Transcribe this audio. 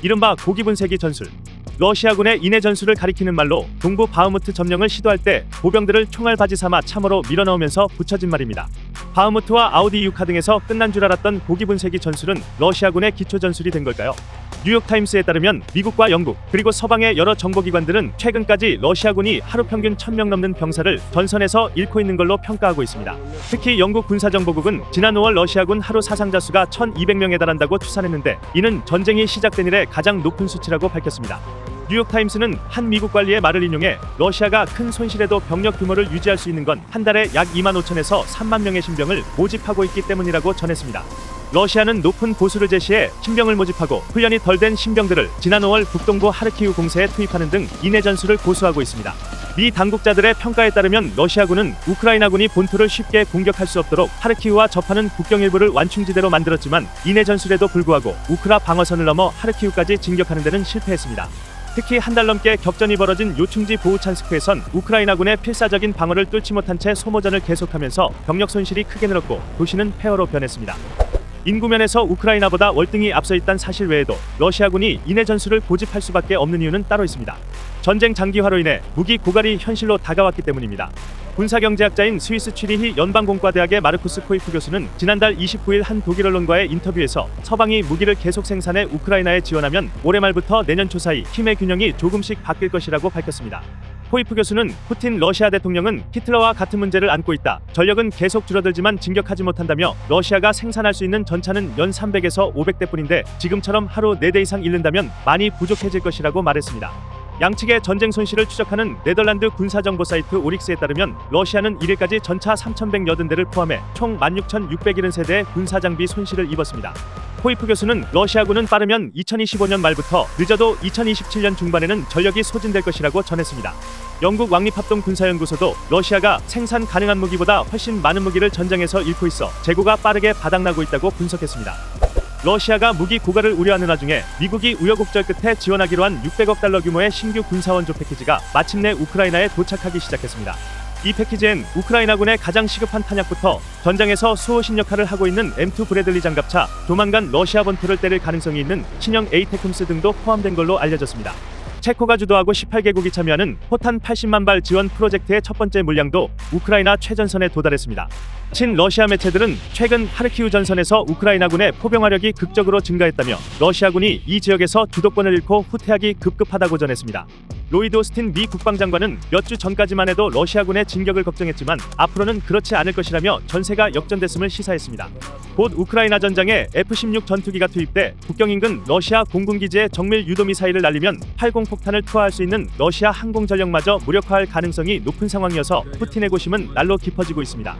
이른바 고기분쇄기 전술. 러시아군의 인해 전술을 가리키는 말로 동부 바흐무트 점령을 시도할 때 보병들을 총알바지 삼아 참으로 밀어넣으면서 붙여진 말입니다. 바흐무트와 아우디이우카 등에서 끝난 줄 알았던 고기분쇄기 전술은 러시아군의 기초 전술이 된 걸까요? 뉴욕타임스에 따르면 미국과 영국 그리고 서방의 여러 정보기관들은 최근까지 러시아군이 하루 평균 1000명 넘는 병사를 전선에서 잃고 있는 걸로 평가하고 있습니다. 특히 영국 군사정보국은 지난 5월 러시아군 하루 사상자 수가 1200명에 달한다고 추산했는데 이는 전쟁이 시작된 이래 가장 높은 수치라고 밝혔습니다. 뉴욕타임스는 한 미국 관리의 말을 인용해 러시아가 큰 손실에도 병력 규모를 유지할 수 있는 건 한 달에 약 2만 5천에서 3만 명의 신병을 모집하고 있기 때문이라고 전했습니다. 러시아는 높은 보수를 제시해 신병을 모집하고 훈련이 덜 된 신병들을 지난 5월 북동부 하르키우 공세에 투입하는 등 인해 전술을 고수하고 있습니다. 미 당국자들의 평가에 따르면 러시아군은 우크라이나군이 본토를 쉽게 공격할 수 없도록 하르키우와 접하는 국경 일부를 완충지대로 만들었지만 인해 전술에도 불구하고 우크라 방어선을 넘어 하르키우까지 진격하는 데는 실패했습니다. 특히 한 달 넘게 격전이 벌어진 요충지 보우찬스크에선 우크라이나군의 필사적인 방어를 뚫지 못한 채 소모전을 계속하면서 병력 손실이 크게 늘었고 도시는 폐허로 변했습니다. 인구면에서 우크라이나보다 월등히 앞서 있다는 사실 외에도 러시아군이 인해 전술을 고집할 수밖에 없는 이유는 따로 있습니다. 전쟁 장기화로 인해 무기 고갈이 현실로 다가왔기 때문입니다. 군사경제학자인 스위스 취리히 연방공과대학의 마르쿠스 코이프 교수는 지난달 29일 한 독일 언론과의 인터뷰에서 서방이 무기를 계속 생산해 우크라이나에 지원하면 올해 말부터 내년 초 사이 힘의 균형이 조금씩 바뀔 것이라고 밝혔습니다. 코이프 교수는 푸틴 러시아 대통령은 히틀러와 같은 문제를 안고 있다. 전력은 계속 줄어들지만 진격하지 못한다며 러시아가 생산할 수 있는 전차는 연 300에서 500대뿐인데 지금처럼 하루 4대 이상 잃는다면 많이 부족해질 것이라고 말했습니다. 양측의 전쟁 손실을 추적하는 네덜란드 군사정보 사이트 오릭스에 따르면 러시아는 1일까지 전차 3,180대를 포함해 총 16,670세대의 군사장비 손실을 입었습니다. 코이프 교수는 러시아군은 빠르면 2025년 말부터 늦어도 2027년 중반에는 전력이 소진될 것이라고 전했습니다. 영국 왕립합동 군사연구소도 러시아가 생산 가능한 무기보다 훨씬 많은 무기를 전장에서 잃고 있어 재고가 빠르게 바닥나고 있다고 분석했습니다. 러시아가 무기 고갈을 우려하는 와중에 미국이 우여곡절 끝에 지원하기로 한 600억 달러 규모의 신규 군사원조 패키지가 마침내 우크라이나에 도착하기 시작했습니다. 이 패키지엔 우크라이나군의 가장 시급한 탄약부터 전장에서 수호신 역할을 하고 있는 M2 브래들리 장갑차, 조만간 러시아 본토를 때릴 가능성이 있는 신형 에이테쿰스 등도 포함된 걸로 알려졌습니다. 체코가 주도하고 18개국이 참여하는 포탄 80만 발 지원 프로젝트의 첫 번째 물량도 우크라이나 최전선에 도달했습니다. 친러시아 매체들은 최근 하르키우 전선에서 우크라이나군의 포병화력이 극적으로 증가했다며 러시아군이 이 지역에서 주도권을 잃고 후퇴하기 급급하다고 전했습니다. 로이드 오스틴 미 국방장관은 몇 주 전까지만 해도 러시아군의 진격을 걱정했지만 앞으로는 그렇지 않을 것이라며 전세가 역전됐음을 시사했습니다. 곧 우크라이나 전장에 F-16 전투기가 투입돼 국경 인근 러시아 공군기지에 정밀 유도미사일을 날리면 80폭탄을 투하할 수 있는 러시아 항공전력마저 무력화할 가능성이 높은 상황이어서 푸틴의 고심은 날로 깊어지고 있습니다.